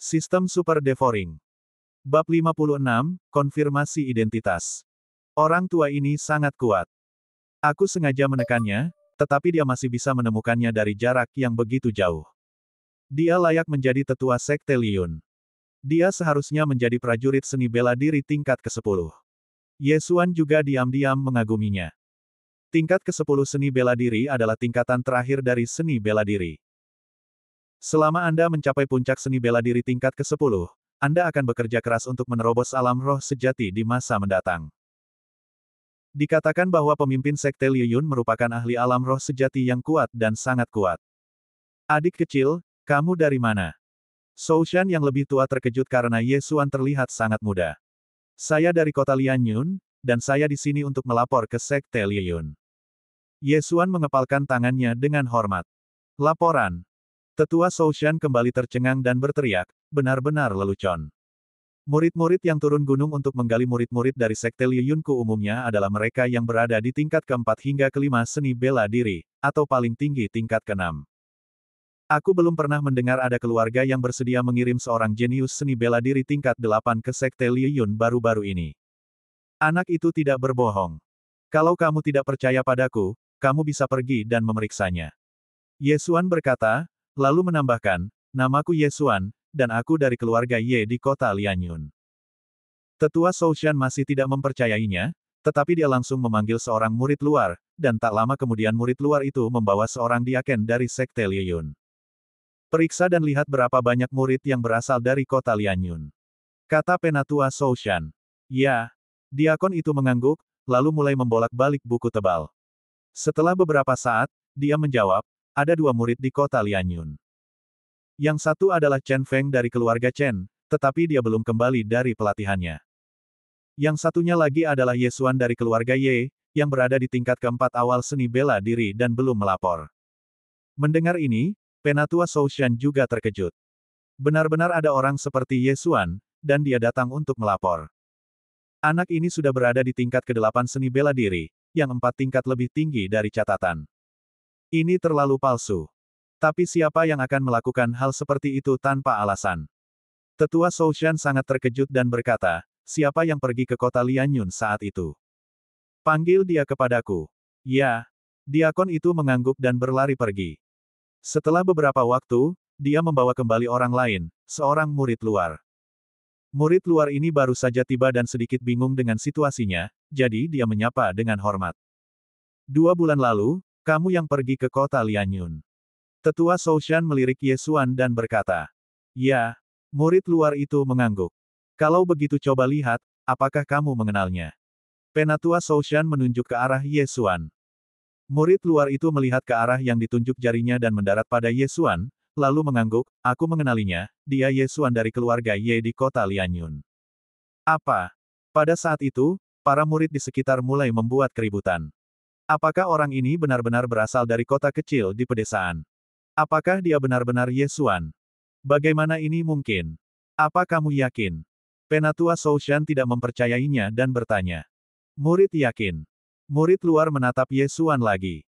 Sistem Super Devouring. Bab 56, Konfirmasi Identitas. Orang tua ini sangat kuat. Aku sengaja menekannya, tetapi dia masih bisa menemukannya dari jarak yang begitu jauh. Dia layak menjadi tetua Sekte Liyun. Dia seharusnya menjadi prajurit seni bela diri tingkat ke-10. Ye Xuan juga diam-diam mengaguminya. Tingkat ke-10 seni bela diri adalah tingkatan terakhir dari seni bela diri. Selama Anda mencapai puncak seni bela diri tingkat ke-10, Anda akan bekerja keras untuk menerobos alam roh sejati di masa mendatang. Dikatakan bahwa pemimpin Sekte Liyun merupakan ahli alam roh sejati yang kuat dan sangat kuat. Adik kecil, kamu dari mana? Zhou Shan yang lebih tua terkejut karena Ye Xuan terlihat sangat muda. Saya dari kota Lianyun, dan saya di sini untuk melapor ke Sekte Liyun. Ye Xuan mengepalkan tangannya dengan hormat. Laporan. Tetua Zhou Shan kembali tercengang dan berteriak, benar-benar lelucon. Murid-murid yang turun gunung untuk menggali murid-murid dari Sekte Liyunku umumnya adalah mereka yang berada di tingkat ke-4 hingga ke-5 seni bela diri, atau paling tinggi tingkat ke-6. Aku belum pernah mendengar ada keluarga yang bersedia mengirim seorang jenius seni bela diri tingkat 8 ke Sekte Liyun baru-baru ini. Anak itu tidak berbohong. Kalau kamu tidak percaya padaku, kamu bisa pergi dan memeriksanya. Ye Xuan berkata, lalu menambahkan, namaku Ye Xuan, dan aku dari keluarga Ye di kota Lianyun. Tetua Zhou Shan masih tidak mempercayainya, tetapi dia langsung memanggil seorang murid luar, dan tak lama kemudian murid luar itu membawa seorang diaken dari Sekte Liyun. Periksa dan lihat berapa banyak murid yang berasal dari kota Lianyun. Kata Penatua Zhou Shan. Ya. Diakon itu mengangguk, lalu mulai membolak-balik buku tebal. Setelah beberapa saat, dia menjawab, ada 2 murid di kota Lianyun. Yang satu adalah Chen Feng dari keluarga Chen, tetapi dia belum kembali dari pelatihannya. Yang satunya lagi adalah Ye Xuan dari keluarga Ye, yang berada di tingkat ke-4 awal seni bela diri dan belum melapor. Mendengar ini, Penatua Zhou Shan juga terkejut. Benar-benar ada orang seperti Ye Xuan, dan dia datang untuk melapor. Anak ini sudah berada di tingkat ke-8 seni bela diri, yang 4 tingkat lebih tinggi dari catatan. Ini terlalu palsu. Tapi siapa yang akan melakukan hal seperti itu tanpa alasan? Tetua Zhou Shan sangat terkejut dan berkata, siapa yang pergi ke kota Lianyun saat itu? Panggil dia kepadaku. Ya. Diakon itu mengangguk dan berlari pergi. Setelah beberapa waktu, dia membawa kembali orang lain, seorang murid luar. Murid luar ini baru saja tiba dan sedikit bingung dengan situasinya, jadi dia menyapa dengan hormat. 2 bulan lalu, kamu yang pergi ke kota Lianyun. Tetua Zhou Shan melirik Ye Xuan dan berkata. Ya. Murid luar itu mengangguk. Kalau begitu coba lihat, apakah kamu mengenalnya? Penatua Zhou Shan menunjuk ke arah Ye Xuan. Murid luar itu melihat ke arah yang ditunjuk jarinya dan mendarat pada Ye Xuan, lalu mengangguk, aku mengenalinya, dia Ye Xuan dari keluarga Ye di kota Lianyun. Apa? Pada saat itu, para murid di sekitar mulai membuat keributan. Apakah orang ini benar-benar berasal dari kota kecil di pedesaan? Apakah dia benar-benar Ye Xuan? Bagaimana ini mungkin? Apa kamu yakin? Penatua Zhou Shan tidak mempercayainya dan bertanya. Murid yakin. Murid luar menatap Ye Xuan lagi.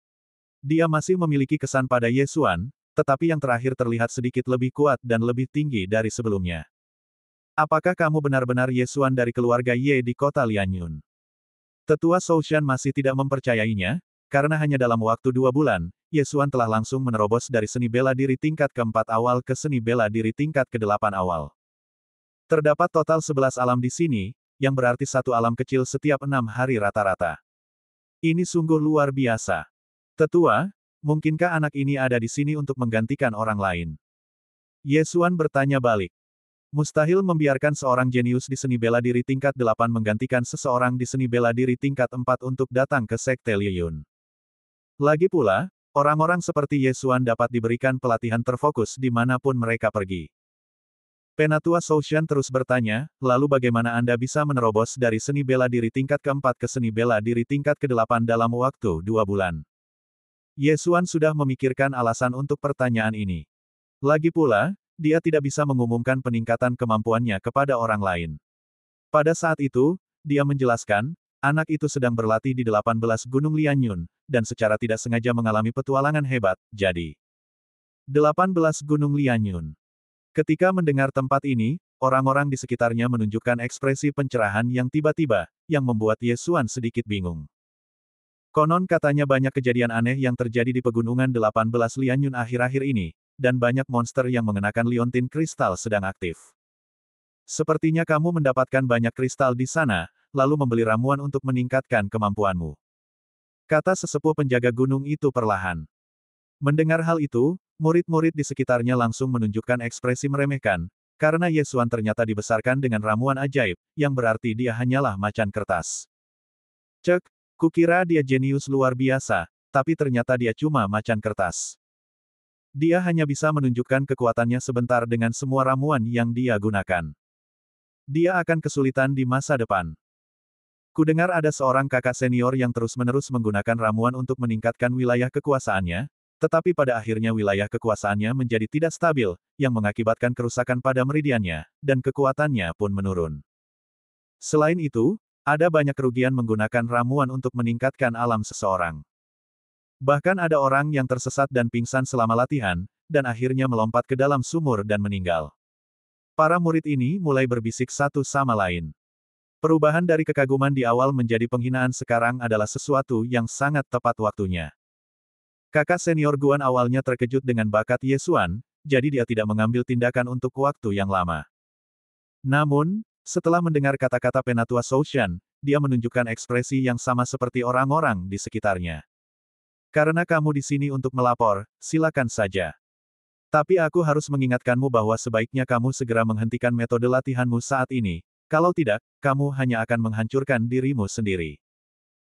Dia masih memiliki kesan pada Ye Xuan, tetapi yang terakhir terlihat sedikit lebih kuat dan lebih tinggi dari sebelumnya. Apakah kamu benar-benar Ye Xuan dari keluarga Ye di kota Lianyun? Tetua Zhou Shan masih tidak mempercayainya, karena hanya dalam waktu 2 bulan, Ye Xuan telah langsung menerobos dari seni bela diri tingkat ke-4 awal ke seni bela diri tingkat ke-8 awal. Terdapat total 11 alam di sini, yang berarti 1 alam kecil setiap 6 hari rata-rata. Ini sungguh luar biasa. Tetua, mungkinkah anak ini ada di sini untuk menggantikan orang lain? Ye Xuan bertanya balik. Mustahil membiarkan seorang jenius di seni bela diri tingkat 8 menggantikan seseorang di seni bela diri tingkat 4 untuk datang ke Sekte Liyun. Lagi pula, orang-orang seperti Ye Xuan dapat diberikan pelatihan terfokus dimanapun mereka pergi. Penatua Zhou Shan terus bertanya, lalu bagaimana Anda bisa menerobos dari seni bela diri tingkat ke-4 ke seni bela diri tingkat ke-8 dalam waktu 2 bulan? Ye Xuan sudah memikirkan alasan untuk pertanyaan ini. Lagi pula, dia tidak bisa mengumumkan peningkatan kemampuannya kepada orang lain. Pada saat itu, dia menjelaskan, anak itu sedang berlatih di 18 Gunung Lianyun, dan secara tidak sengaja mengalami petualangan hebat, jadi 18 Gunung Lianyun. Ketika mendengar tempat ini, orang-orang di sekitarnya menunjukkan ekspresi pencerahan yang tiba-tiba, yang membuat Ye Xuan sedikit bingung. Konon katanya banyak kejadian aneh yang terjadi di pegunungan 18 Lianyun akhir-akhir ini, dan banyak monster yang mengenakan liontin kristal sedang aktif. Sepertinya kamu mendapatkan banyak kristal di sana, lalu membeli ramuan untuk meningkatkan kemampuanmu. Kata sesepuh penjaga gunung itu perlahan. Mendengar hal itu, murid-murid di sekitarnya langsung menunjukkan ekspresi meremehkan, karena Ye Xuan ternyata dibesarkan dengan ramuan ajaib, yang berarti dia hanyalah macan kertas. Cek, kukira dia jenius luar biasa, tapi ternyata dia cuma macan kertas. Dia hanya bisa menunjukkan kekuatannya sebentar dengan semua ramuan yang dia gunakan. Dia akan kesulitan di masa depan. Kudengar ada seorang kakak senior yang terus-menerus menggunakan ramuan untuk meningkatkan wilayah kekuasaannya, tetapi pada akhirnya wilayah kekuasaannya menjadi tidak stabil, yang mengakibatkan kerusakan pada meridiannya, dan kekuatannya pun menurun. Selain itu, ada banyak kerugian menggunakan ramuan untuk meningkatkan alam seseorang. Bahkan ada orang yang tersesat dan pingsan selama latihan, dan akhirnya melompat ke dalam sumur dan meninggal. Para murid ini mulai berbisik satu sama lain. Perubahan dari kekaguman di awal menjadi penghinaan sekarang adalah sesuatu yang sangat tepat waktunya. Kakak senior Guan awalnya terkejut dengan bakat Ye Xuan, jadi dia tidak mengambil tindakan untuk waktu yang lama. Namun, setelah mendengar kata-kata Penatua Soushan, dia menunjukkan ekspresi yang sama seperti orang-orang di sekitarnya. Karena kamu di sini untuk melapor, silakan saja. Tapi aku harus mengingatkanmu bahwa sebaiknya kamu segera menghentikan metode latihanmu saat ini, kalau tidak, kamu hanya akan menghancurkan dirimu sendiri.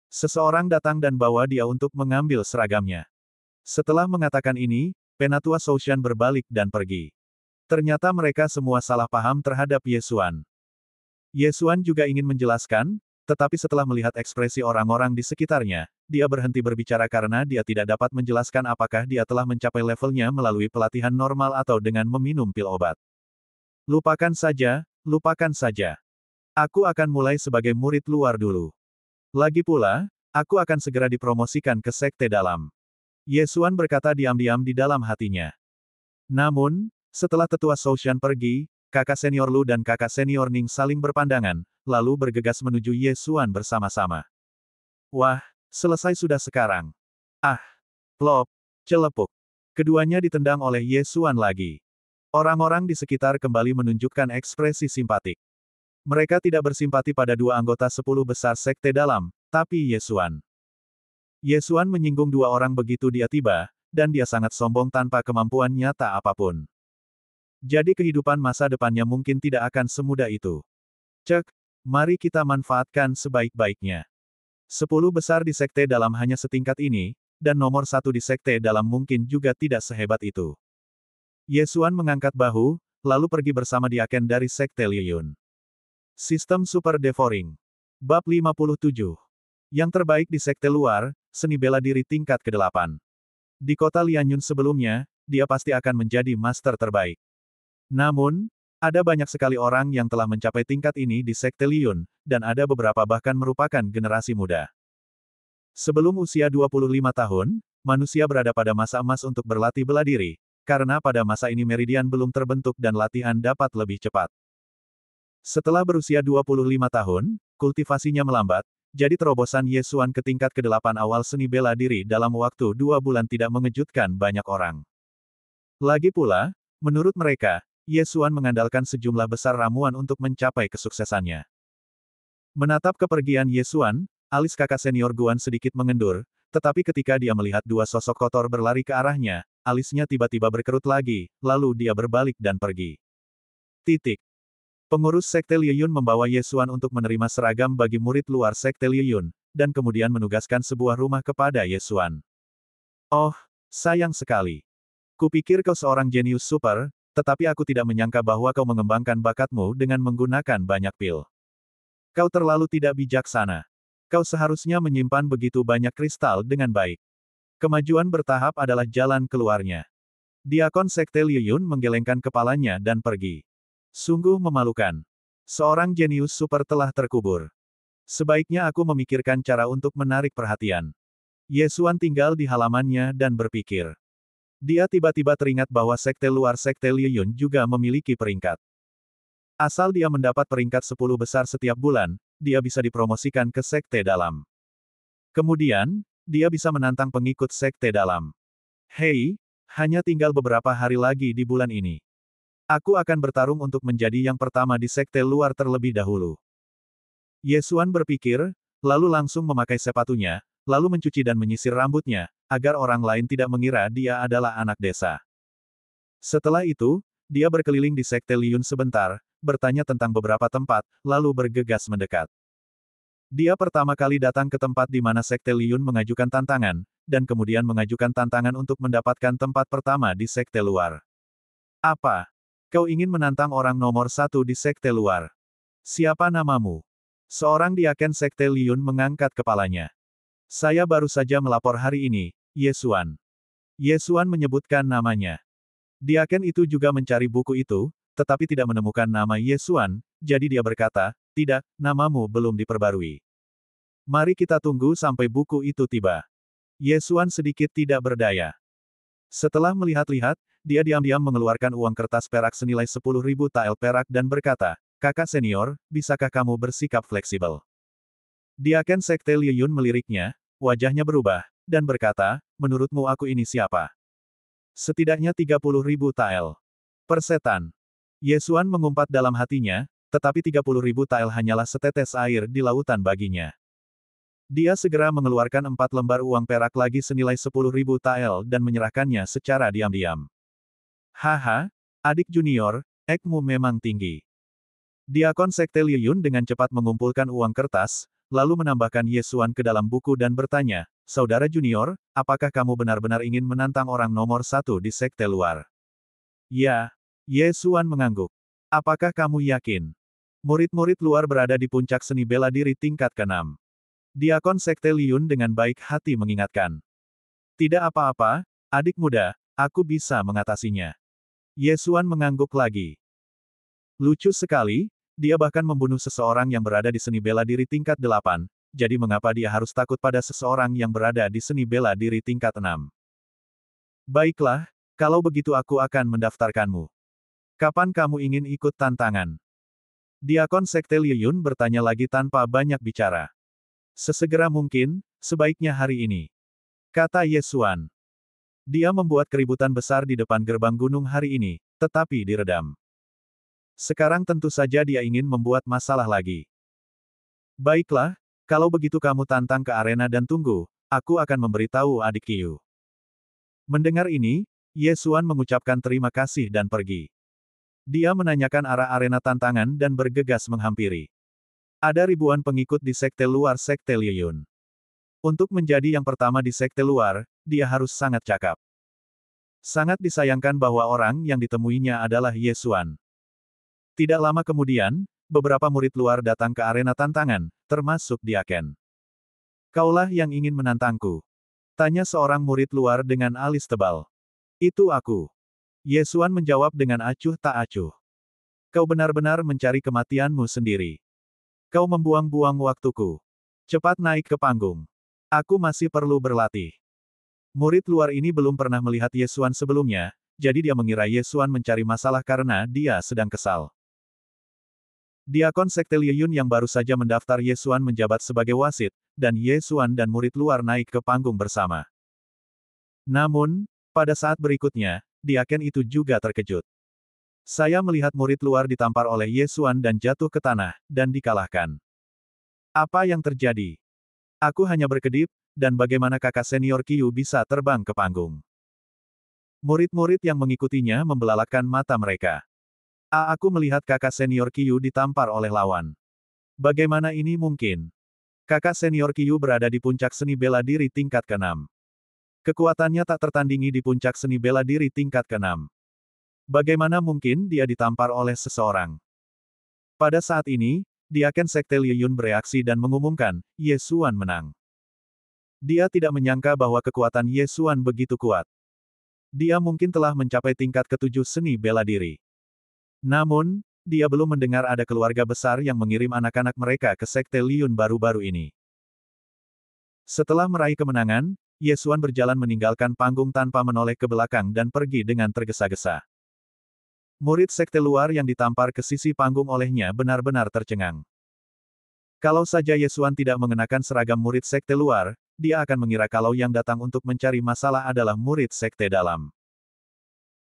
Seseorang datang dan bawa dia untuk mengambil seragamnya. Setelah mengatakan ini, Penatua Soushan berbalik dan pergi. Ternyata mereka semua salah paham terhadap Ye Xuan. Ye Xuan juga ingin menjelaskan, tetapi setelah melihat ekspresi orang-orang di sekitarnya, dia berhenti berbicara karena dia tidak dapat menjelaskan apakah dia telah mencapai levelnya melalui pelatihan normal atau dengan meminum pil obat. Lupakan saja, lupakan saja. Aku akan mulai sebagai murid luar dulu. Lagi pula, aku akan segera dipromosikan ke sekte dalam. Ye Xuan berkata diam-diam di dalam hatinya. Namun, setelah tetua Soushan pergi, kakak senior Lu dan kakak senior Ning saling berpandangan, lalu bergegas menuju Ye Xuan bersama-sama. Wah, selesai sudah sekarang. Ah! Plop! Celepuk! Keduanya ditendang oleh Ye Xuan lagi. Orang-orang di sekitar kembali menunjukkan ekspresi simpatik. Mereka tidak bersimpati pada dua anggota 10 besar sekte dalam, tapi Ye Xuan. Ye Xuan menyinggung dua orang begitu dia tiba, dan dia sangat sombong tanpa kemampuan nyata apapun. Jadi kehidupan masa depannya mungkin tidak akan semudah itu. Cek, mari kita manfaatkan sebaik-baiknya. 10 besar di sekte dalam hanya setingkat ini, dan nomor 1 di sekte dalam mungkin juga tidak sehebat itu. Ye Xuan mengangkat bahu, lalu pergi bersama Diaken dari sekte Liyun. Sistem Super Devouring. Bab 57. Yang terbaik di sekte luar, seni bela diri tingkat ke-8. Di kota Lianyun sebelumnya, dia pasti akan menjadi master terbaik. Namun, ada banyak sekali orang yang telah mencapai tingkat ini di sekte Liyun, dan ada beberapa bahkan merupakan generasi muda. Sebelum usia 25 tahun, manusia berada pada masa emas untuk berlatih bela diri, karena pada masa ini meridian belum terbentuk dan latihan dapat lebih cepat. Setelah berusia 25 tahun, kultivasinya melambat, jadi terobosan Ye Xuan ke tingkat ke-8 awal seni bela diri dalam waktu 2 bulan tidak mengejutkan banyak orang. Lagi pula, menurut mereka, Ye Xuan mengandalkan sejumlah besar ramuan untuk mencapai kesuksesannya. Menatap kepergian Ye Xuan, alis kakak senior Guan sedikit mengendur, tetapi ketika dia melihat dua sosok kotor berlari ke arahnya, alisnya tiba-tiba berkerut lagi, lalu dia berbalik dan pergi. Titik. Pengurus sekte Liyun membawa Ye Xuan untuk menerima seragam bagi murid luar sekte Liyun, dan kemudian menugaskan sebuah rumah kepada Ye Xuan. Oh, sayang sekali. Kupikir kau seorang jenius super, tetapi aku tidak menyangka bahwa kau mengembangkan bakatmu dengan menggunakan banyak pil. Kau terlalu tidak bijaksana. Kau seharusnya menyimpan begitu banyak kristal dengan baik. Kemajuan bertahap adalah jalan keluarnya. Diakon sekte Liyun menggelengkan kepalanya dan pergi. Sungguh memalukan. Seorang jenius super telah terkubur. Sebaiknya aku memikirkan cara untuk menarik perhatian. Ye Xuan tinggal di halamannya dan berpikir. Dia tiba-tiba teringat bahwa sekte luar sekte Liyun juga memiliki peringkat. Asal dia mendapat peringkat 10 besar setiap bulan, dia bisa dipromosikan ke sekte dalam. Kemudian, dia bisa menantang pengikut sekte dalam. Hei, hanya tinggal beberapa hari lagi di bulan ini. Aku akan bertarung untuk menjadi yang pertama di sekte luar terlebih dahulu. Ye Xuan berpikir, lalu langsung memakai sepatunya, lalu mencuci dan menyisir rambutnya, agar orang lain tidak mengira dia adalah anak desa. Setelah itu, dia berkeliling di sekte Liyun sebentar, bertanya tentang beberapa tempat, lalu bergegas mendekat. Dia pertama kali datang ke tempat di mana sekte Liyun mengajukan tantangan, dan kemudian mengajukan tantangan untuk mendapatkan tempat pertama di sekte luar. Apa? Kau ingin menantang orang nomor satu di sekte luar? Siapa namamu? Seorang diaken sekte Liyun mengangkat kepalanya. Saya baru saja melapor hari ini, Ye Xuan. Ye Xuan menyebutkan namanya. Diaken itu juga mencari buku itu, tetapi tidak menemukan nama Ye Xuan, jadi dia berkata, tidak, namamu belum diperbarui. Mari kita tunggu sampai buku itu tiba. Ye Xuan sedikit tidak berdaya. Setelah melihat-lihat, dia diam-diam mengeluarkan uang kertas perak senilai 10.000 tael perak dan berkata, kakak senior, bisakah kamu bersikap fleksibel? Diaken sekte Liyun meliriknya, wajahnya berubah, dan berkata, menurutmu aku ini siapa? Setidaknya 30.000 tael. Persetan. Ye Xuan mengumpat dalam hatinya, tetapi 30.000 tael hanyalah setetes air di lautan baginya. Dia segera mengeluarkan 4 lembar uang perak lagi senilai 10.000 tael dan menyerahkannya secara diam-diam. Haha, adik junior, ekmu memang tinggi. Diakon sekte Liyun dengan cepat mengumpulkan uang kertas, lalu menambahkan Ye Xuan ke dalam buku dan bertanya, saudara junior, apakah kamu benar-benar ingin menantang orang nomor satu di sekte luar? Ya. Ye Xuan mengangguk. Apakah kamu yakin? Murid-murid luar berada di puncak seni bela diri tingkat ke-6. Diakon sekte Liyun dengan baik hati mengingatkan. Tidak apa-apa, adik muda, aku bisa mengatasinya. Ye Xuan mengangguk lagi. Lucu sekali, dia bahkan membunuh seseorang yang berada di seni bela diri tingkat 8, jadi mengapa dia harus takut pada seseorang yang berada di seni bela diri tingkat 6? Baiklah, kalau begitu aku akan mendaftarkanmu. Kapan kamu ingin ikut tantangan? Diakon sekte Liyun bertanya lagi tanpa banyak bicara. Sesegera mungkin, sebaiknya hari ini. Kata Ye Xuan. Dia membuat keributan besar di depan gerbang gunung hari ini, tetapi diredam. Sekarang tentu saja dia ingin membuat masalah lagi. Baiklah, kalau begitu kamu tantang ke arena dan tunggu, aku akan memberitahu adik Qiu. Mendengar ini, Ye Xuan mengucapkan terima kasih dan pergi. Dia menanyakan arah arena tantangan dan bergegas menghampiri. Ada ribuan pengikut di sekte luar sekte Liyun. Untuk menjadi yang pertama di sekte luar, dia harus sangat cakap. Sangat disayangkan bahwa orang yang ditemuinya adalah Ye Xuan. Tidak lama kemudian, beberapa murid luar datang ke arena tantangan, termasuk Diaken. Kaulah yang ingin menantangku. Tanya seorang murid luar dengan alis tebal. Itu aku. Ye Xuan menjawab dengan acuh tak acuh. Kau benar-benar mencari kematianmu sendiri. Kau membuang-buang waktuku. Cepat naik ke panggung. Aku masih perlu berlatih. Murid luar ini belum pernah melihat Ye Xuan sebelumnya, jadi dia mengira Ye Xuan mencari masalah karena dia sedang kesal. Diakon sekte Liyun yang baru saja mendaftar Ye Xuan menjabat sebagai wasit, dan Ye Xuan dan murid luar naik ke panggung bersama. Namun, pada saat berikutnya, Diaken itu juga terkejut. Saya melihat murid luar ditampar oleh Ye Xuan dan jatuh ke tanah, dan dikalahkan. Apa yang terjadi? Aku hanya berkedip, dan bagaimana kakak senior Qiu bisa terbang ke panggung? Murid-murid yang mengikutinya membelalakkan mata mereka. Aku melihat kakak senior Qiu ditampar oleh lawan. Bagaimana ini mungkin? Kakak senior Qiu berada di puncak seni bela diri tingkat ke-6. Kekuatannya tak tertandingi di puncak seni bela diri tingkat ke-6. Bagaimana mungkin dia ditampar oleh seseorang? Pada saat ini, Diaken sekte Liyun bereaksi dan mengumumkan, Ye Xuan menang. Dia tidak menyangka bahwa kekuatan Ye Xuan begitu kuat. Dia mungkin telah mencapai tingkat ke-7 seni bela diri. Namun, dia belum mendengar ada keluarga besar yang mengirim anak-anak mereka ke sekte Liyun baru-baru ini. Setelah meraih kemenangan, Yesuan berjalan meninggalkan panggung tanpa menoleh ke belakang dan pergi dengan tergesa-gesa. Murid sekte luar yang ditampar ke sisi panggung olehnya benar-benar tercengang. Kalau saja Yesuan tidak mengenakan seragam murid sekte luar, dia akan mengira kalau yang datang untuk mencari masalah adalah murid sekte dalam.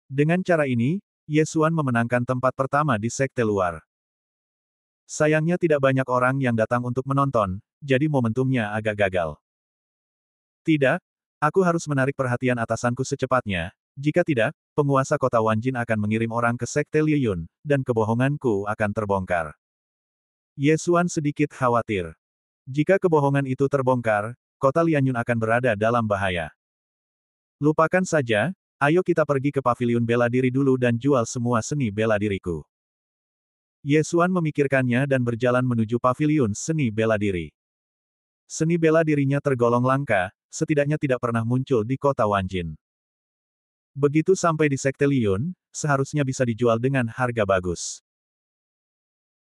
Dengan cara ini, Yesuan memenangkan tempat pertama di sekte luar. Sayangnya tidak banyak orang yang datang untuk menonton, jadi momentumnya agak gagal. Tidak, aku harus menarik perhatian atasanku secepatnya. Jika tidak, penguasa kota Wanjin akan mengirim orang ke sekte Liuyun, dan kebohonganku akan terbongkar. Yesuan sedikit khawatir. Jika kebohongan itu terbongkar, kota Lianyun akan berada dalam bahaya. Lupakan saja, ayo kita pergi ke paviliun bela diri dulu dan jual semua seni bela diriku. Yesuan memikirkannya dan berjalan menuju paviliun seni bela diri. Seni bela dirinya tergolong langka, setidaknya tidak pernah muncul di kota Wanjin. Begitu sampai di sekte Liyun, seharusnya bisa dijual dengan harga bagus.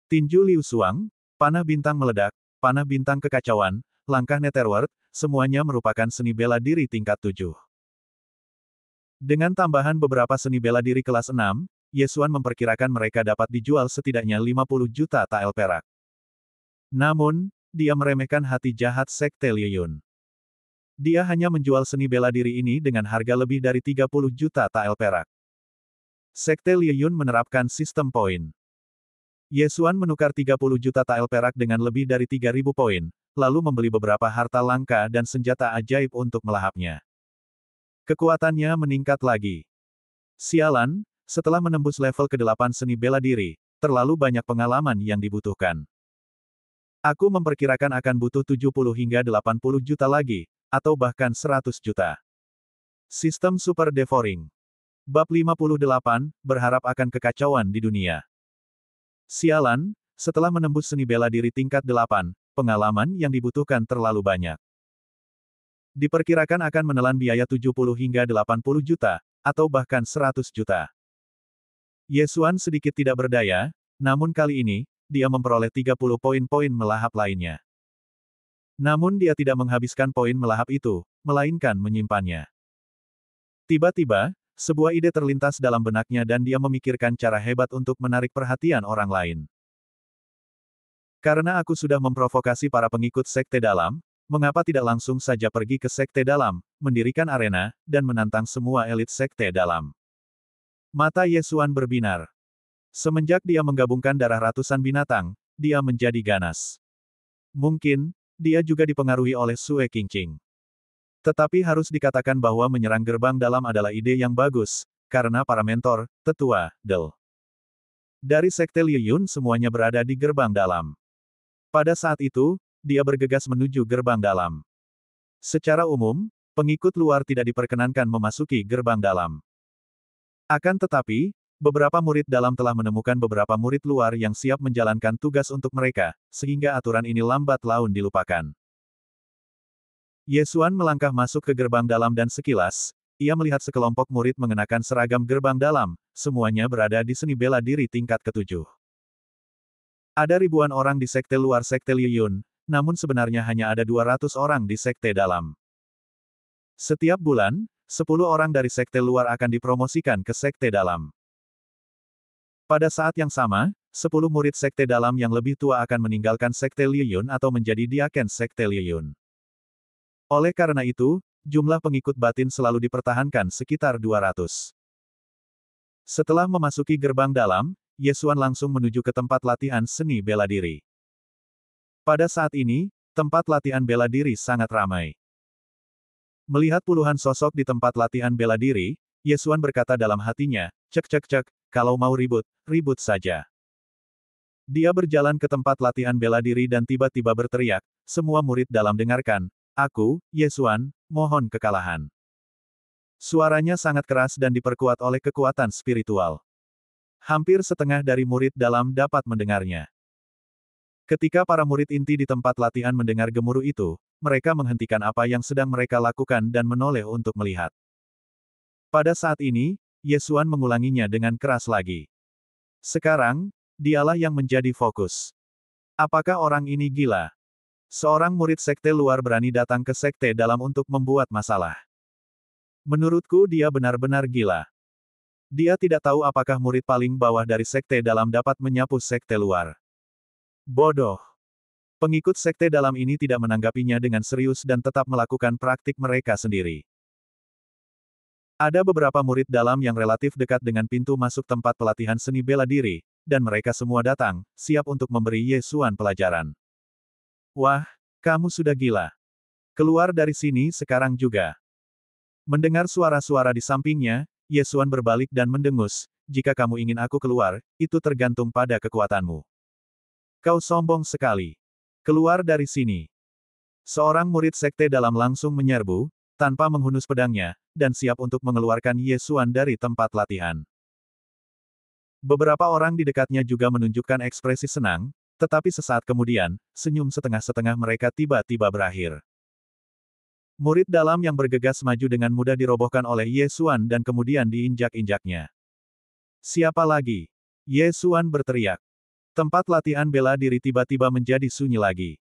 Tinju Liu Suang, panah bintang meledak, panah bintang kekacauan, langkah Netherworld, semuanya merupakan seni bela diri tingkat 7. Dengan tambahan beberapa seni bela diri kelas 6, Yesuan memperkirakan mereka dapat dijual setidaknya 50 juta tael perak. Namun, dia meremehkan hati jahat sekte Liyun. Dia hanya menjual seni bela diri ini dengan harga lebih dari 30 juta tael perak. Sekte Liyun menerapkan sistem poin. Yesuan menukar 30 juta tael perak dengan lebih dari 3.000 poin, lalu membeli beberapa harta langka dan senjata ajaib untuk melahapnya. Kekuatannya meningkat lagi. Sialan, setelah menembus level ke-8 seni bela diri, terlalu banyak pengalaman yang dibutuhkan. Aku memperkirakan akan butuh 70 hingga 80 juta lagi, atau bahkan 100 juta. Sistem Super Devouring. Bab 58, berharap akan kekacauan di dunia. Sialan, setelah menembus seni bela diri tingkat 8, pengalaman yang dibutuhkan terlalu banyak. Diperkirakan akan menelan biaya 70 hingga 80 juta, atau bahkan 100 juta. Yesuan sedikit tidak berdaya, namun kali ini, dia memperoleh 30 poin-poin melahap lainnya. Namun dia tidak menghabiskan poin melahap itu, melainkan menyimpannya. Tiba-tiba, sebuah ide terlintas dalam benaknya dan dia memikirkan cara hebat untuk menarik perhatian orang lain. Karena aku sudah memprovokasi para pengikut sekte dalam, mengapa tidak langsung saja pergi ke sekte dalam, mendirikan arena, dan menantang semua elit sekte dalam? Mata Yesuan berbinar. Semenjak dia menggabungkan darah ratusan binatang, dia menjadi ganas. Mungkin, dia juga dipengaruhi oleh Sue Qingqing. Tetapi harus dikatakan bahwa menyerang gerbang dalam adalah ide yang bagus, karena para mentor, tetua, Del. Dari sekte Liyun semuanya berada di gerbang dalam. Pada saat itu, dia bergegas menuju gerbang dalam. Secara umum, pengikut luar tidak diperkenankan memasuki gerbang dalam. Akan tetapi, beberapa murid dalam telah menemukan beberapa murid luar yang siap menjalankan tugas untuk mereka, sehingga aturan ini lambat laun dilupakan. Yesuan melangkah masuk ke gerbang dalam dan sekilas, ia melihat sekelompok murid mengenakan seragam gerbang dalam, semuanya berada di seni bela diri tingkat ke-7. Ada ribuan orang di sekte luar sekte Liyun, namun sebenarnya hanya ada 200 orang di sekte dalam. Setiap bulan, 10 orang dari sekte luar akan dipromosikan ke sekte dalam. Pada saat yang sama, 10 murid sekte dalam yang lebih tua akan meninggalkan sekte Liyun atau menjadi diaken sekte Liyun. Oleh karena itu, jumlah pengikut batin selalu dipertahankan sekitar 200. Setelah memasuki gerbang dalam, Yesuan langsung menuju ke tempat latihan seni bela diri. Pada saat ini, tempat latihan bela diri sangat ramai. Melihat puluhan sosok di tempat latihan bela diri, Yesuan berkata dalam hatinya, cek cek cek, kalau mau ribut, ribut saja. Dia berjalan ke tempat latihan bela diri dan tiba-tiba berteriak, semua murid dalam dengarkan, aku, Yesuan, mohon kekalahan. Suaranya sangat keras dan diperkuat oleh kekuatan spiritual. Hampir setengah dari murid dalam dapat mendengarnya. Ketika para murid inti di tempat latihan mendengar gemuruh itu, mereka menghentikan apa yang sedang mereka lakukan dan menoleh untuk melihat. Pada saat ini, Yesuan mengulanginya dengan keras lagi. Sekarang, dialah yang menjadi fokus. Apakah orang ini gila? Seorang murid sekte luar berani datang ke sekte dalam untuk membuat masalah. Menurutku dia benar-benar gila. Dia tidak tahu apakah murid paling bawah dari sekte dalam dapat menyapu sekte luar. Bodoh. Pengikut sekte dalam ini tidak menanggapinya dengan serius dan tetap melakukan praktik mereka sendiri. Ada beberapa murid dalam yang relatif dekat dengan pintu masuk tempat pelatihan seni bela diri, dan mereka semua datang, siap untuk memberi Ye Xuan pelajaran. Wah, kamu sudah gila. Keluar dari sini sekarang juga. Mendengar suara-suara di sampingnya, Ye Xuan berbalik dan mendengus, jika kamu ingin aku keluar, itu tergantung pada kekuatanmu. Kau sombong sekali. Keluar dari sini. Seorang murid sekte dalam langsung menyerbu, tanpa menghunus pedangnya, dan siap untuk mengeluarkan Ye Xuan dari tempat latihan. Beberapa orang di dekatnya juga menunjukkan ekspresi senang, tetapi sesaat kemudian, senyum setengah-setengah mereka tiba-tiba berakhir. Murid dalam yang bergegas maju dengan mudah dirobohkan oleh Ye Xuan dan kemudian diinjak-injaknya. Siapa lagi? Ye Xuan berteriak. Tempat latihan bela diri tiba-tiba menjadi sunyi lagi.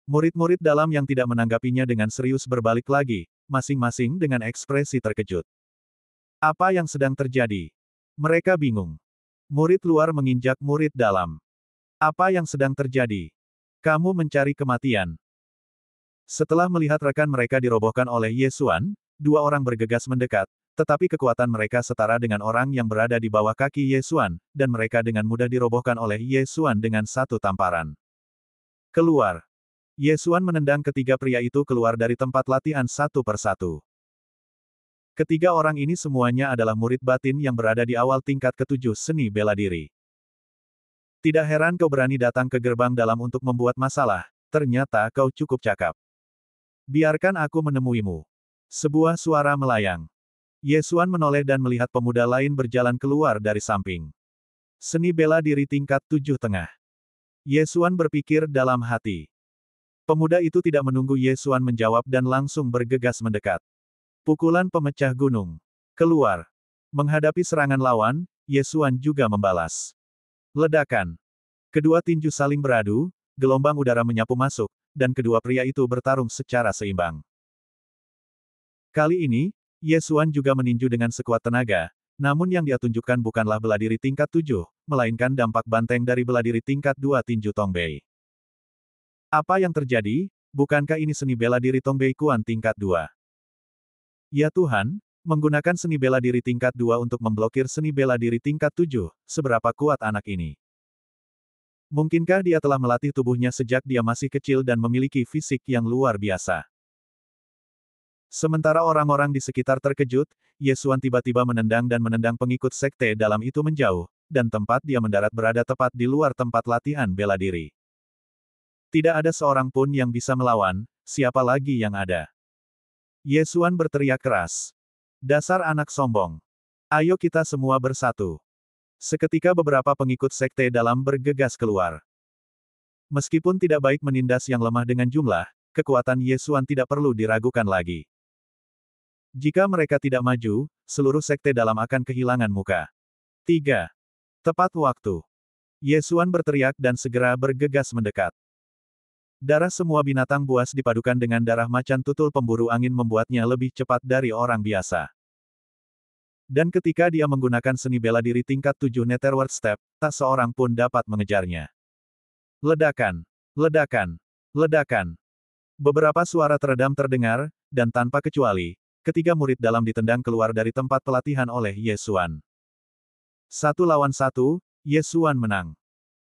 Murid-murid dalam yang tidak menanggapinya dengan serius berbalik lagi, masing-masing dengan ekspresi terkejut. Apa yang sedang terjadi? Mereka bingung. Murid luar menginjak murid dalam. Apa yang sedang terjadi? Kamu mencari kematian. Setelah melihat rekan mereka dirobohkan oleh Ye Xuan, dua orang bergegas mendekat, tetapi kekuatan mereka setara dengan orang yang berada di bawah kaki Ye Xuan, dan mereka dengan mudah dirobohkan oleh Ye Xuan dengan satu tamparan. Keluar. Ye Xuan menendang ketiga pria itu keluar dari tempat latihan satu persatu. Ketiga orang ini semuanya adalah murid batin yang berada di awal tingkat ketujuh seni bela diri. Tidak heran kau berani datang ke gerbang dalam untuk membuat masalah, ternyata kau cukup cakap. Biarkan aku menemuimu. Sebuah suara melayang. Ye Xuan menoleh dan melihat pemuda lain berjalan keluar dari samping. Seni bela diri tingkat 7,5. Ye Xuan berpikir dalam hati. Pemuda itu tidak menunggu Ye Xuan menjawab dan langsung bergegas mendekat. Pukulan pemecah gunung. Keluar. Menghadapi serangan lawan, Ye Xuan juga membalas. Ledakan. Kedua tinju saling beradu, gelombang udara menyapu masuk, dan kedua pria itu bertarung secara seimbang. Kali ini, Ye Xuan juga meninju dengan sekuat tenaga, namun yang dia tunjukkan bukanlah bela diri tingkat 7, melainkan dampak banteng dari bela diri tingkat 2 tinju Tongbei. Apa yang terjadi? Bukankah ini seni bela diri Tongbei Kuan tingkat 2? Ya Tuhan, menggunakan seni bela diri tingkat 2 untuk memblokir seni bela diri tingkat 7, seberapa kuat anak ini? Mungkinkah dia telah melatih tubuhnya sejak dia masih kecil dan memiliki fisik yang luar biasa? Sementara orang-orang di sekitar terkejut, Ye Xuan tiba-tiba menendang dan menendang pengikut sekte dalam itu menjauh, dan tempat dia mendarat berada tepat di luar tempat latihan bela diri. Tidak ada seorang pun yang bisa melawan, siapa lagi yang ada? Ye Xuan berteriak keras. Dasar anak sombong. Ayo kita semua bersatu. Seketika beberapa pengikut sekte dalam bergegas keluar. Meskipun tidak baik menindas yang lemah dengan jumlah, kekuatan Ye Xuan tidak perlu diragukan lagi. Jika mereka tidak maju, seluruh sekte dalam akan kehilangan muka. 3. Tepat waktu. Ye Xuan berteriak dan segera bergegas mendekat. Darah semua binatang buas dipadukan dengan darah macan tutul pemburu angin membuatnya lebih cepat dari orang biasa. Dan ketika dia menggunakan seni bela diri tingkat 7 Netherworld Step, tak seorang pun dapat mengejarnya. Ledakan. Ledakan. Ledakan. Beberapa suara teredam terdengar, dan tanpa kecuali, ketiga murid dalam ditendang keluar dari tempat pelatihan oleh Ye Xuan. 1 lawan 1, Ye Xuan menang.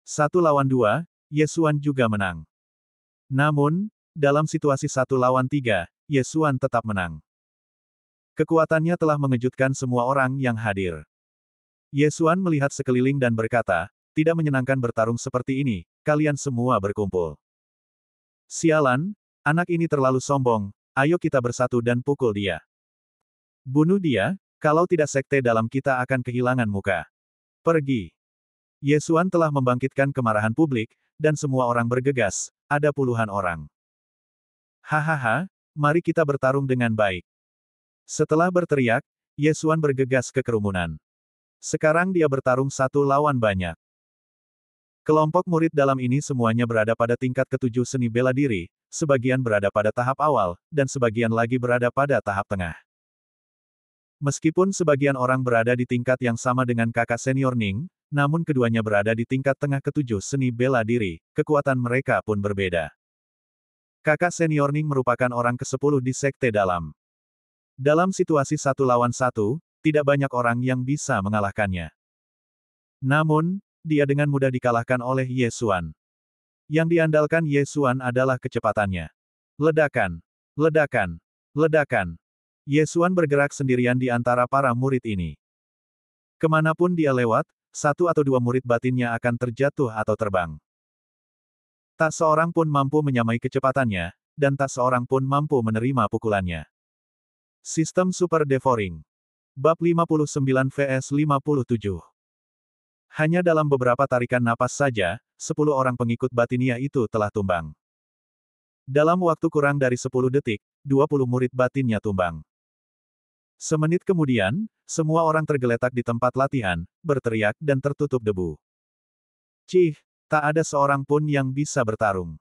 1 lawan 2, Ye Xuan juga menang. Namun, dalam situasi 1 lawan 3, Ye Xuan tetap menang. Kekuatannya telah mengejutkan semua orang yang hadir. Ye Xuan melihat sekeliling dan berkata, tidak menyenangkan bertarung seperti ini, kalian semua berkumpul. Sialan, anak ini terlalu sombong, ayo kita bersatu dan pukul dia. Bunuh dia, kalau tidak sekte dalam kita akan kehilangan muka. Pergi. Ye Xuan telah membangkitkan kemarahan publik, dan semua orang bergegas, ada puluhan orang. Hahaha, mari kita bertarung dengan baik. Setelah berteriak, Ye Xuan bergegas ke kerumunan. Sekarang dia bertarung 1 lawan banyak. Kelompok murid dalam ini semuanya berada pada tingkat ketujuh seni bela diri, sebagian berada pada tahap awal, dan sebagian lagi berada pada tahap tengah. Meskipun sebagian orang berada di tingkat yang sama dengan kakak senior Ning, namun keduanya berada di tingkat tengah ketujuh seni bela diri, kekuatan mereka pun berbeda. Kakak senior Ning merupakan orang ke-10 di sekte dalam. Dalam situasi 1 lawan 1, tidak banyak orang yang bisa mengalahkannya. Namun, dia dengan mudah dikalahkan oleh Ye Xuan. Yang diandalkan Ye Xuan adalah kecepatannya. Ledakan, ledakan, ledakan. Ye Xuan bergerak sendirian di antara para murid ini. Kemanapun dia lewat, 1 atau 2 murid batinnya akan terjatuh atau terbang. Tak seorang pun mampu menyamai kecepatannya, dan tak seorang pun mampu menerima pukulannya. Sistem Super Devouring. Bab 59 vs 57. Hanya dalam beberapa tarikan napas saja, 10 orang pengikut batinia itu telah tumbang. Dalam waktu kurang dari 10 detik, 20 murid batinnya tumbang. Semenit kemudian, semua orang tergeletak di tempat latihan, berteriak dan tertutup debu. Cih, tak ada seorang pun yang bisa bertarung.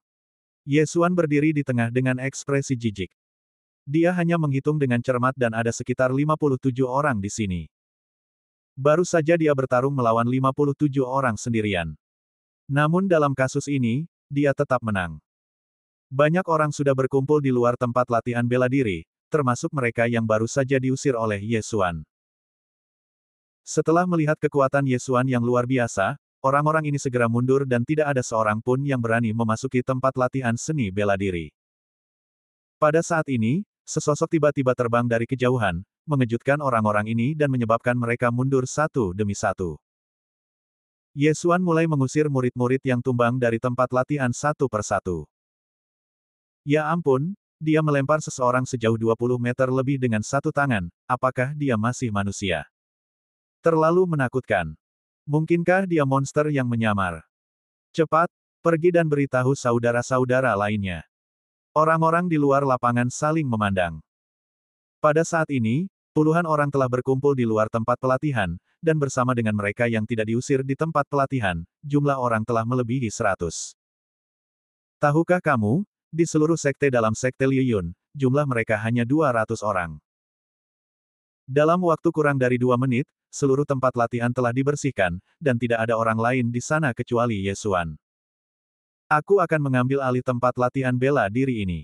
Ye Xuan berdiri di tengah dengan ekspresi jijik. Dia hanya menghitung dengan cermat dan ada sekitar 57 orang di sini. Baru saja dia bertarung melawan 57 orang sendirian. Namun dalam kasus ini, dia tetap menang. Banyak orang sudah berkumpul di luar tempat latihan bela diri, termasuk mereka yang baru saja diusir oleh Ye Xuan. Setelah melihat kekuatan Ye Xuan yang luar biasa, orang-orang ini segera mundur dan tidak ada seorang pun yang berani memasuki tempat latihan seni bela diri. Pada saat ini, sesosok tiba-tiba terbang dari kejauhan, mengejutkan orang-orang ini dan menyebabkan mereka mundur satu demi satu. Ye Xuan mulai mengusir murid-murid yang tumbang dari tempat latihan satu persatu. Ya ampun, dia melempar seseorang sejauh 20 meter lebih dengan satu tangan, apakah dia masih manusia? Terlalu menakutkan. Mungkinkah dia monster yang menyamar? Cepat, pergi dan beritahu saudara-saudara lainnya. Orang-orang di luar lapangan saling memandang. Pada saat ini, puluhan orang telah berkumpul di luar tempat pelatihan, dan bersama dengan mereka yang tidak diusir di tempat pelatihan, jumlah orang telah melebihi 100. Tahukah kamu, di seluruh sekte dalam sekte Liu Yun, jumlah mereka hanya 200 orang. Dalam waktu kurang dari 2 menit, seluruh tempat latihan telah dibersihkan, dan tidak ada orang lain di sana kecuali Ye Xuan. Aku akan mengambil alih tempat latihan bela diri ini.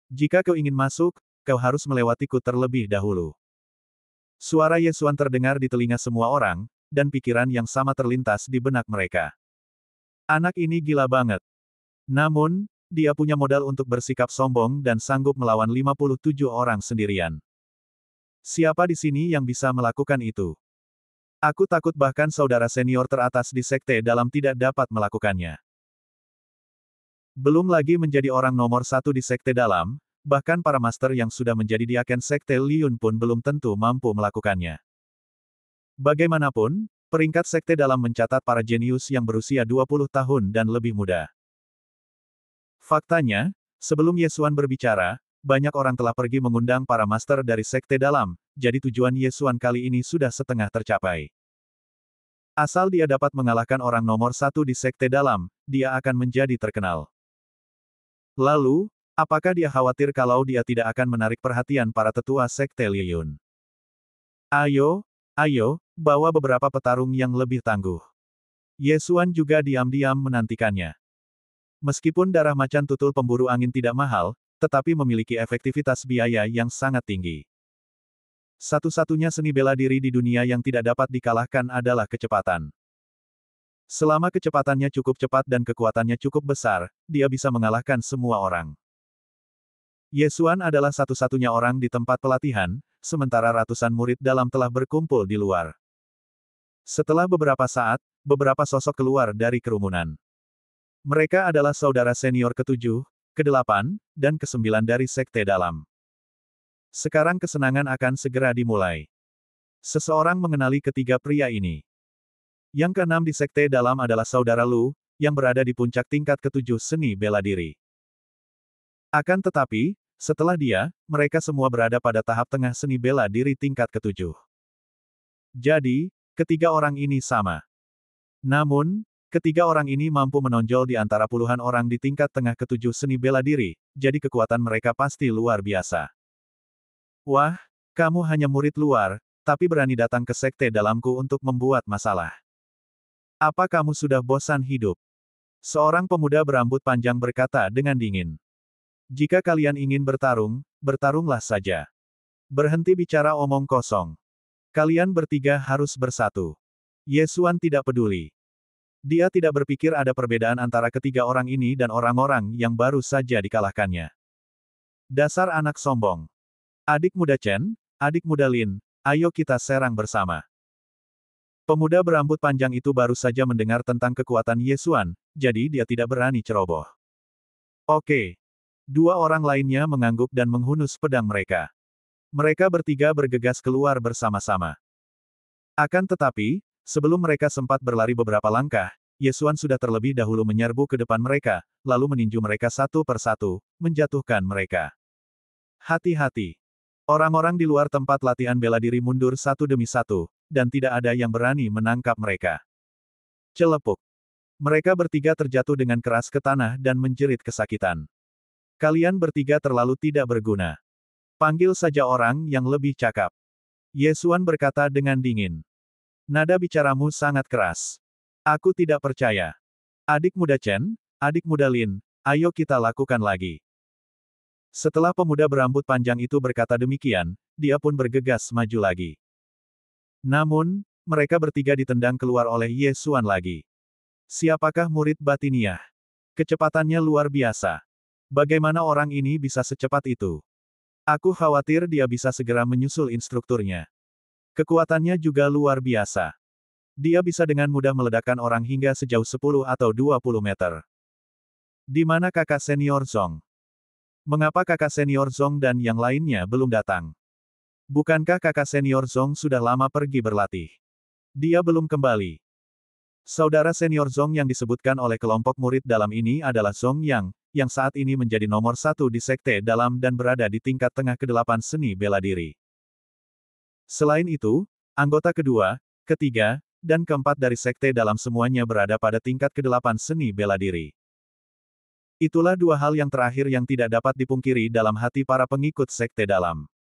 Jika kau ingin masuk, kau harus melewatiku terlebih dahulu. Suara Ye Xuan terdengar di telinga semua orang, dan pikiran yang sama terlintas di benak mereka. Anak ini gila banget. Namun, dia punya modal untuk bersikap sombong dan sanggup melawan 57 orang sendirian. Siapa di sini yang bisa melakukan itu? Aku takut bahkan saudara senior teratas di sekte dalam tidak dapat melakukannya. Belum lagi menjadi orang nomor 1 di sekte dalam, bahkan para master yang sudah menjadi diaken sekte Liun pun belum tentu mampu melakukannya. Bagaimanapun, peringkat sekte dalam mencatat para jenius yang berusia 20 tahun dan lebih muda. Faktanya, sebelum Ye Xuan berbicara, banyak orang telah pergi mengundang para master dari sekte dalam, jadi tujuan Ye Xuan kali ini sudah setengah tercapai. Asal dia dapat mengalahkan orang nomor 1 di sekte dalam, dia akan menjadi terkenal. Lalu, apakah dia khawatir kalau dia tidak akan menarik perhatian para tetua sekte Liu Yun? Ayo, ayo, bawa beberapa petarung yang lebih tangguh. Ye Xuan juga diam-diam menantikannya. Meskipun darah macan tutul pemburu angin tidak mahal, tetapi memiliki efektivitas biaya yang sangat tinggi. Satu-satunya seni bela diri di dunia yang tidak dapat dikalahkan adalah kecepatan. Selama kecepatannya cukup cepat dan kekuatannya cukup besar, dia bisa mengalahkan semua orang. Ye Xuan adalah satu-satunya orang di tempat pelatihan, sementara ratusan murid dalam telah berkumpul di luar. Setelah beberapa saat, beberapa sosok keluar dari kerumunan. Mereka adalah saudara senior ke-7, ke-8, dan ke-9 dari sekte dalam. Sekarang kesenangan akan segera dimulai. Seseorang mengenali ketiga pria ini. Yang ke-6 di sekte dalam adalah saudara Lu, yang berada di puncak tingkat ke-7 seni bela diri. Akan tetapi, setelah dia, mereka semua berada pada tahap tengah seni bela diri tingkat ke-7. Jadi, ketiga orang ini sama. Namun, Ketiga orang ini mampu menonjol di antara puluhan orang di tingkat tengah ketujuh seni bela diri, jadi kekuatan mereka pasti luar biasa. Wah, kamu hanya murid luar, tapi berani datang ke sekte dalamku untuk membuat masalah. Apa kamu sudah bosan hidup? Seorang pemuda berambut panjang berkata dengan dingin. Jika kalian ingin bertarung, bertarunglah saja. Berhenti bicara omong kosong. Kalian bertiga harus bersatu. Ye Xuan tidak peduli. Dia tidak berpikir ada perbedaan antara ketiga orang ini dan orang-orang yang baru saja dikalahkannya. Dasar anak sombong. Adik muda Chen, adik muda Lin, ayo kita serang bersama. Pemuda berambut panjang itu baru saja mendengar tentang kekuatan Ye Xuan, jadi dia tidak berani ceroboh. Oke. Dua orang lainnya mengangguk dan menghunus pedang mereka. Mereka bertiga bergegas keluar bersama-sama. Akan tetapi, sebelum mereka sempat berlari beberapa langkah, Ye Xuan sudah terlebih dahulu menyerbu ke depan mereka, lalu meninju mereka satu persatu, menjatuhkan mereka. Hati-hati. Orang-orang di luar tempat latihan bela diri mundur satu demi satu, dan tidak ada yang berani menangkap mereka. Celepuk. Mereka bertiga terjatuh dengan keras ke tanah dan menjerit kesakitan. Kalian bertiga terlalu tidak berguna. Panggil saja orang yang lebih cakap. Ye Xuan berkata dengan dingin. Nada bicaramu sangat keras. Aku tidak percaya. Adik muda Chen, adik muda Lin, ayo kita lakukan lagi. Setelah pemuda berambut panjang itu berkata demikian, dia pun bergegas maju lagi. Namun, mereka bertiga ditendang keluar oleh Ye Xuan lagi. Siapakah murid batiniah? Kecepatannya luar biasa. Bagaimana orang ini bisa secepat itu? Aku khawatir dia bisa segera menyusul instrukturnya. Kekuatannya juga luar biasa. Dia bisa dengan mudah meledakkan orang hingga sejauh 10 atau 20 meter. Di mana kakak senior Zong? Mengapa kakak senior Zong dan yang lainnya belum datang? Bukankah kakak senior Zong sudah lama pergi berlatih? Dia belum kembali. Saudara senior Zong yang disebutkan oleh kelompok murid dalam ini adalah Zong yang saat ini menjadi nomor 1 di sekte dalam dan berada di tingkat tengah ke-8 seni bela diri. Selain itu, anggota kedua, ketiga, dan keempat dari sekte dalam semuanya berada pada tingkat ke-8 seni bela diri. Itulah dua hal yang terakhir yang tidak dapat dipungkiri dalam hati para pengikut sekte dalam.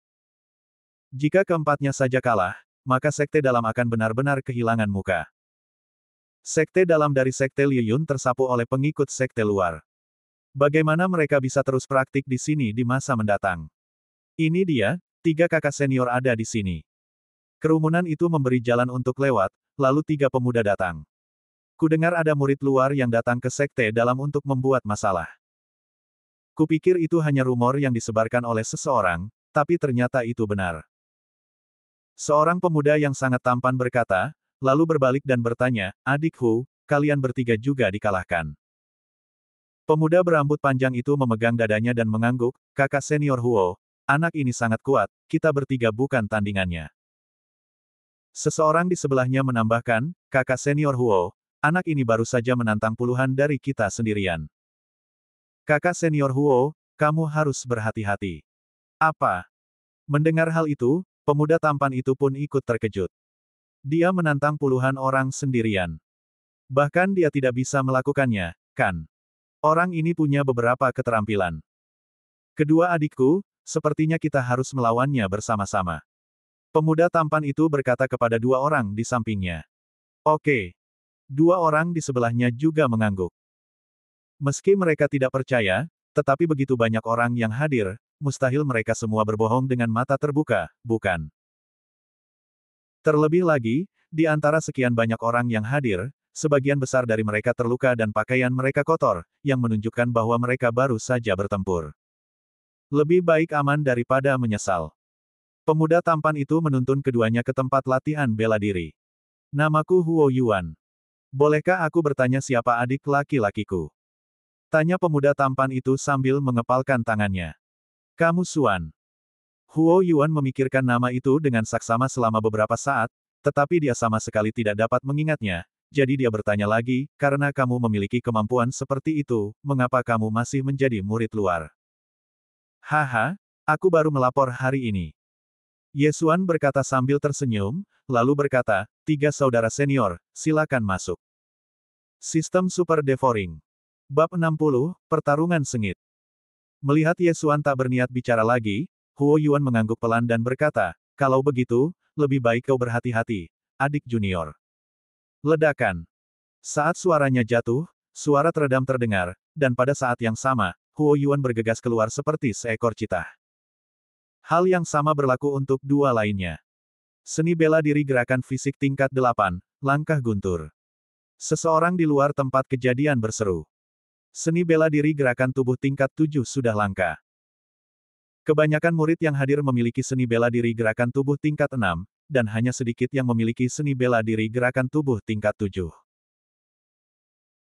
Jika keempatnya saja kalah, maka sekte dalam akan benar-benar kehilangan muka. Sekte dalam dari sekte Liu Yun tersapu oleh pengikut sekte luar. Bagaimana mereka bisa terus praktik di sini di masa mendatang? Ini dia, 3 kakak senior ada di sini. Kerumunan itu memberi jalan untuk lewat, lalu 3 pemuda datang. Kudengar ada murid luar yang datang ke sekte dalam untuk membuat masalah. Kupikir itu hanya rumor yang disebarkan oleh seseorang, tapi ternyata itu benar. Seorang pemuda yang sangat tampan berkata, lalu berbalik dan bertanya, adik Hu, kalian bertiga juga dikalahkan. Pemuda berambut panjang itu memegang dadanya dan mengangguk, kakak senior Huo, anak ini sangat kuat, kita bertiga bukan tandingannya. Seseorang di sebelahnya menambahkan, kakak senior Huo, anak ini baru saja menantang puluhan dari kita sendirian. Kakak senior Huo, kamu harus berhati-hati. Apa? Mendengar hal itu, pemuda tampan itu pun ikut terkejut. Dia menantang puluhan orang sendirian. Bahkan dia tidak bisa melakukannya, kan? Orang ini punya beberapa keterampilan. Kedua adikku, sepertinya kita harus melawannya bersama-sama. Pemuda tampan itu berkata kepada 2 orang di sampingnya. Oke. 2 orang di sebelahnya juga mengangguk. Meski mereka tidak percaya, tetapi begitu banyak orang yang hadir, mustahil mereka semua berbohong dengan mata terbuka, bukan? Terlebih lagi, di antara sekian banyak orang yang hadir, sebagian besar dari mereka terluka dan pakaian mereka kotor, yang menunjukkan bahwa mereka baru saja bertempur. Lebih baik aman daripada menyesal. Pemuda tampan itu menuntun keduanya ke tempat latihan bela diri. Namaku Huo Yuan. Bolehkah aku bertanya siapa adik laki-lakiku? Tanya pemuda tampan itu sambil mengepalkan tangannya. Kamu Xuan. Huo Yuan memikirkan nama itu dengan saksama selama beberapa saat, tetapi dia sama sekali tidak dapat mengingatnya, jadi dia bertanya lagi, karena kamu memiliki kemampuan seperti itu, mengapa kamu masih menjadi murid luar? Haha, aku baru melapor hari ini. Ye Xuan berkata sambil tersenyum, lalu berkata, 3 saudara senior, silakan masuk. Sistem Super Devouring. Bab 60, Pertarungan Sengit. Melihat Ye Xuan tak berniat bicara lagi, Huo Yuan mengangguk pelan dan berkata, "Kalau begitu, lebih baik kau berhati-hati, adik junior." Ledakan. Saat suaranya jatuh, suara teredam terdengar, dan pada saat yang sama, Huo Yuan bergegas keluar seperti seekor citah. Hal yang sama berlaku untuk dua lainnya. Seni bela diri gerakan fisik tingkat 8, langkah guntur. Seseorang di luar tempat kejadian berseru. Seni bela diri gerakan tubuh tingkat 7 sudah langka. Kebanyakan murid yang hadir memiliki seni bela diri gerakan tubuh tingkat 6, dan hanya sedikit yang memiliki seni bela diri gerakan tubuh tingkat 7.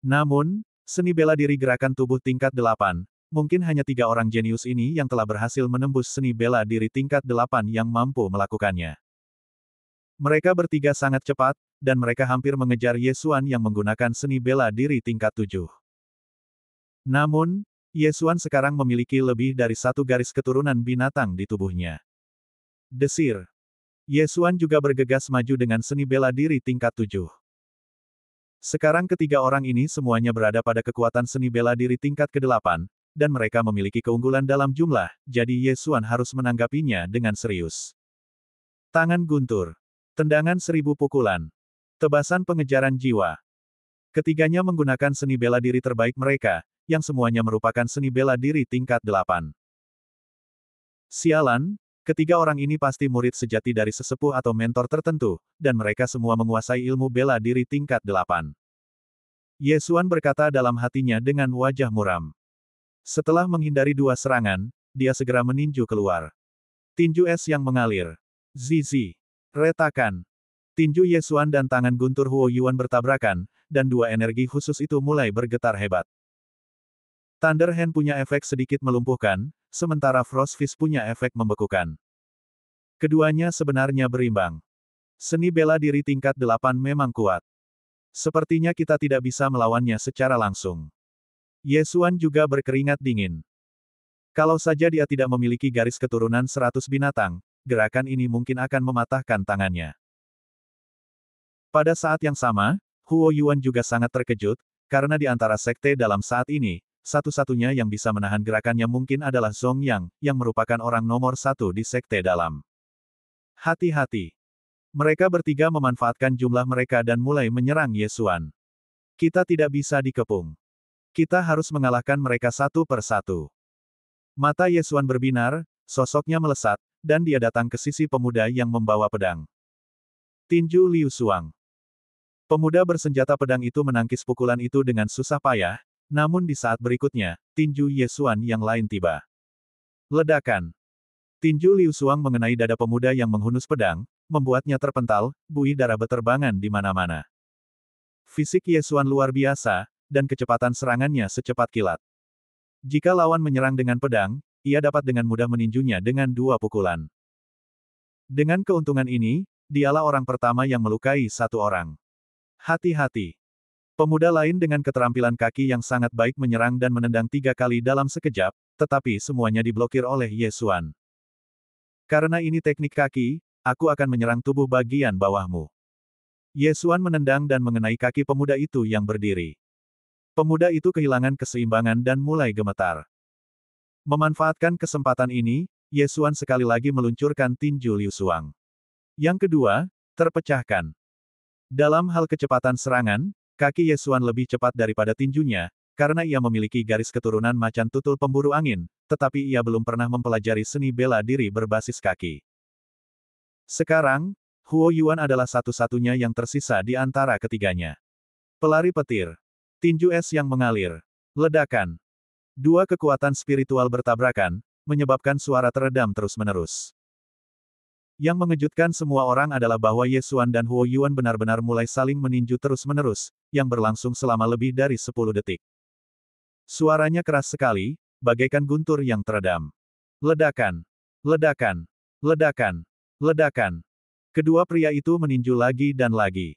Namun, seni bela diri gerakan tubuh tingkat 8, mungkin hanya 3 orang jenius ini yang telah berhasil menembus seni bela diri tingkat 8 yang mampu melakukannya. Mereka bertiga sangat cepat, dan mereka hampir mengejar Ye Xuan yang menggunakan seni bela diri tingkat 7. Namun, Ye Xuan sekarang memiliki lebih dari satu garis keturunan binatang di tubuhnya. Desir. Ye Xuan juga bergegas maju dengan seni bela diri tingkat 7. Sekarang ketiga orang ini semuanya berada pada kekuatan seni bela diri tingkat ke-8, dan mereka memiliki keunggulan dalam jumlah, jadi Ye Xuan harus menanggapinya dengan serius. Tangan guntur. Tendangan 1000 pukulan. Tebasan pengejaran jiwa. Ketiganya menggunakan seni bela diri terbaik mereka, yang semuanya merupakan seni bela diri tingkat 8. Sialan, ketiga orang ini pasti murid sejati dari sesepuh atau mentor tertentu, dan mereka semua menguasai ilmu bela diri tingkat 8. Ye Xuan berkata dalam hatinya dengan wajah muram. Setelah menghindari dua serangan, dia segera meninju keluar. Tinju es yang mengalir. Zizi. Retakan. Tinju Ye Xuan dan tangan guntur Huo Yuan bertabrakan, dan dua energi khusus itu mulai bergetar hebat. Thunder Hand punya efek sedikit melumpuhkan, sementara Frost Fist punya efek membekukan. Keduanya sebenarnya berimbang. Seni bela diri tingkat 8 memang kuat. Sepertinya kita tidak bisa melawannya secara langsung. Ye Xuan juga berkeringat dingin. Kalau saja dia tidak memiliki garis keturunan 100 binatang, gerakan ini mungkin akan mematahkan tangannya. Pada saat yang sama, Huo Yuan juga sangat terkejut, karena di antara sekte dalam saat ini, satu-satunya yang bisa menahan gerakannya mungkin adalah Zhong Yang, yang merupakan orang nomor 1 di sekte dalam. Hati-hati. Mereka bertiga memanfaatkan jumlah mereka dan mulai menyerang Ye Xuan. Kita tidak bisa dikepung. Kita harus mengalahkan mereka satu per satu. Mata Ye Xuan berbinar, sosoknya melesat, dan dia datang ke sisi pemuda yang membawa pedang. Tinju Liu Xuang. Pemuda bersenjata pedang itu menangkis pukulan itu dengan susah payah, namun di saat berikutnya, tinju Ye Xuan yang lain tiba. Ledakan. Tinju Liu Xuang mengenai dada pemuda yang menghunus pedang, membuatnya terpental, buih darah beterbangan di mana-mana. Fisik Ye Xuan luar biasa, dan kecepatan serangannya secepat kilat. Jika lawan menyerang dengan pedang, ia dapat dengan mudah meninjunya dengan 2 pukulan. Dengan keuntungan ini, dialah orang pertama yang melukai satu orang. Hati-hati. Pemuda lain dengan keterampilan kaki yang sangat baik menyerang dan menendang 3 kali dalam sekejap, tetapi semuanya diblokir oleh Ye Xuan. Karena ini teknik kaki, aku akan menyerang tubuh bagian bawahmu. Ye Xuan menendang dan mengenai kaki pemuda itu yang berdiri. Pemuda itu kehilangan keseimbangan dan mulai gemetar. Memanfaatkan kesempatan ini, Ye Xuan sekali lagi meluncurkan tinju Liu Xuang. Yang kedua, terpecahkan. Dalam hal kecepatan serangan, kaki Ye Xuan lebih cepat daripada tinjunya, karena ia memiliki garis keturunan macan tutul pemburu angin, tetapi ia belum pernah mempelajari seni bela diri berbasis kaki. Sekarang, Huo Yuan adalah satu-satunya yang tersisa di antara ketiganya. Pelari petir. Tinju es yang mengalir. Ledakan. Dua kekuatan spiritual bertabrakan, menyebabkan suara teredam terus-menerus. Yang mengejutkan semua orang adalah bahwa Ye Xuan dan Huo Yuan benar-benar mulai saling meninju terus-menerus, yang berlangsung selama lebih dari 10 detik. Suaranya keras sekali, bagaikan guntur yang teredam. Ledakan. Ledakan. Ledakan. Ledakan. Kedua pria itu meninju lagi dan lagi.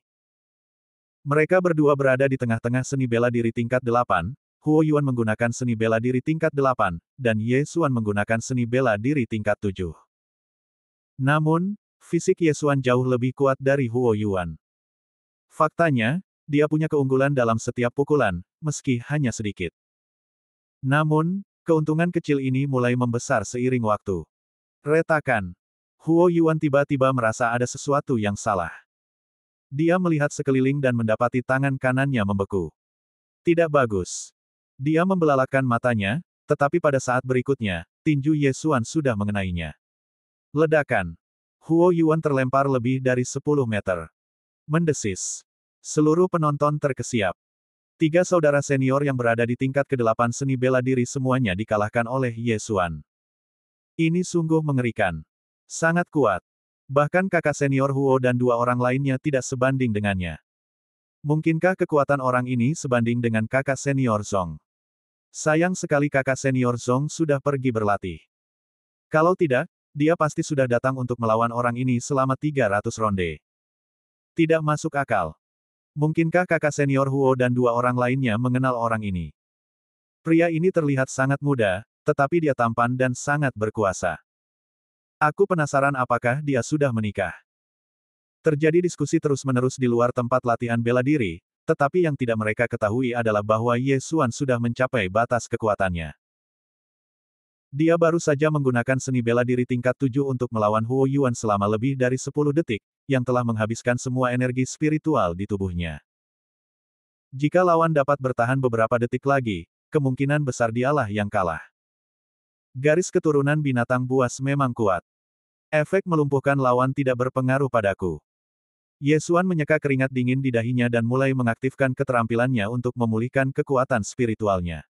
Mereka berdua berada di tengah-tengah seni bela diri tingkat 8, Huo Yuan menggunakan seni bela diri tingkat 8, dan Ye Xuan menggunakan seni bela diri tingkat 7. Namun, fisik Ye Xuan jauh lebih kuat dari Huo Yuan. Faktanya, dia punya keunggulan dalam setiap pukulan, meski hanya sedikit. Namun, keuntungan kecil ini mulai membesar seiring waktu. Retakan. Huo Yuan tiba-tiba merasa ada sesuatu yang salah. Dia melihat sekeliling dan mendapati tangan kanannya membeku. Tidak bagus. Dia membelalakan matanya, tetapi pada saat berikutnya, tinju Ye Xuan sudah mengenainya. Ledakan. Huo Yuan terlempar lebih dari 10 meter. Mendesis. Seluruh penonton terkesiap. 3 saudara senior yang berada di tingkat ke-8 seni bela diri semuanya dikalahkan oleh Ye Xuan. Ini sungguh mengerikan. Sangat kuat. Bahkan kakak senior Huo dan 2 orang lainnya tidak sebanding dengannya. Mungkinkah kekuatan orang ini sebanding dengan kakak senior Zong? Sayang sekali kakak senior Zong sudah pergi berlatih. Kalau tidak, dia pasti sudah datang untuk melawan orang ini selama 300 ronde. Tidak masuk akal. Mungkinkah kakak senior Huo dan 2 orang lainnya mengenal orang ini? Pria ini terlihat sangat muda, tetapi dia tampan dan sangat berkuasa. Aku penasaran apakah dia sudah menikah. Terjadi diskusi terus-menerus di luar tempat latihan bela diri, tetapi yang tidak mereka ketahui adalah bahwa Ye Xuan sudah mencapai batas kekuatannya. Dia baru saja menggunakan seni bela diri tingkat 7 untuk melawan Huo Yuan selama lebih dari 10 detik, yang telah menghabiskan semua energi spiritual di tubuhnya. Jika lawan dapat bertahan beberapa detik lagi, kemungkinan besar dialah yang kalah. Garis keturunan binatang buas memang kuat. Efek melumpuhkan lawan tidak berpengaruh padaku. Ye Xuan menyeka keringat dingin di dahinya dan mulai mengaktifkan keterampilannya untuk memulihkan kekuatan spiritualnya.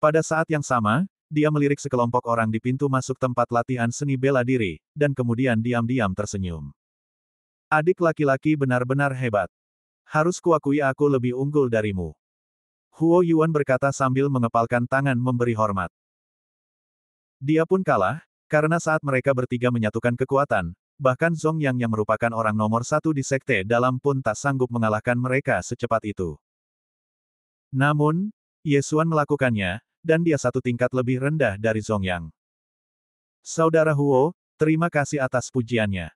Pada saat yang sama, dia melirik sekelompok orang di pintu masuk tempat latihan seni bela diri, dan kemudian diam-diam tersenyum. Adik laki-laki benar-benar hebat. Harus kuakui aku lebih unggul darimu. Huo Yuan berkata sambil mengepalkan tangan memberi hormat. Dia pun kalah, karena saat mereka bertiga menyatukan kekuatan, bahkan Zong Yang yang merupakan orang nomor 1 di sekte dalam pun tak sanggup mengalahkan mereka secepat itu. Namun, Ye Xuan melakukannya, dan dia 1 tingkat lebih rendah dari Zong Yang. Saudara Huo, terima kasih atas pujiannya.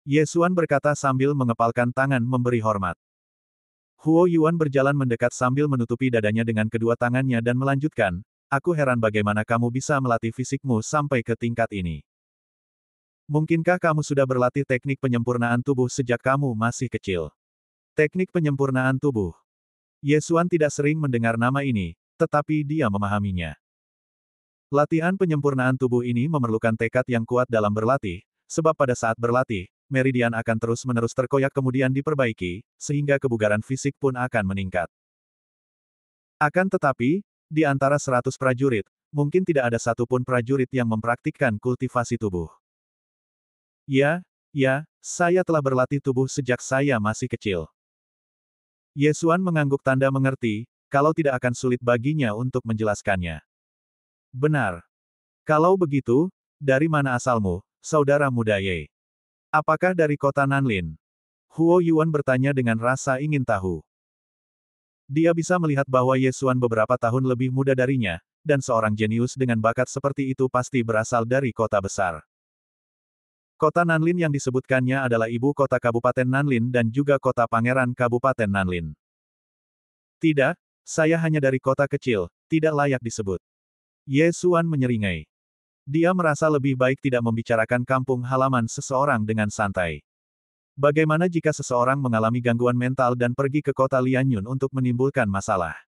Ye Xuan berkata sambil mengepalkan tangan memberi hormat. Huo Yuan berjalan mendekat sambil menutupi dadanya dengan kedua tangannya dan melanjutkan, aku heran bagaimana kamu bisa melatih fisikmu sampai ke tingkat ini. Mungkinkah kamu sudah berlatih teknik penyempurnaan tubuh sejak kamu masih kecil? Teknik penyempurnaan tubuh. Ye Xuan tidak sering mendengar nama ini, tetapi dia memahaminya. Latihan penyempurnaan tubuh ini memerlukan tekad yang kuat dalam berlatih, sebab pada saat berlatih, meridian akan terus-menerus terkoyak kemudian diperbaiki, sehingga kebugaran fisik pun akan meningkat. Akan tetapi, di antara 100 prajurit, mungkin tidak ada satupun prajurit yang mempraktikkan kultivasi tubuh. Ya, saya telah berlatih tubuh sejak saya masih kecil. Ye Xuan mengangguk tanda mengerti, kalau tidak akan sulit baginya untuk menjelaskannya. Benar. Kalau begitu, dari mana asalmu, saudara muda Ye? Apakah dari kota Nanlin? Huo Yuan bertanya dengan rasa ingin tahu. Dia bisa melihat bahwa Ye Xuan beberapa tahun lebih muda darinya, dan seorang jenius dengan bakat seperti itu pasti berasal dari kota besar. Kota Nanlin yang disebutkannya adalah ibu kota Kabupaten Nanlin dan juga kota Pangeran Kabupaten Nanlin. Tidak, saya hanya dari kota kecil, tidak layak disebut. Ye Xuan menyeringai. Dia merasa lebih baik tidak membicarakan kampung halaman seseorang dengan santai. Bagaimana jika seseorang mengalami gangguan mental dan pergi ke kota Lianyun untuk menimbulkan masalah?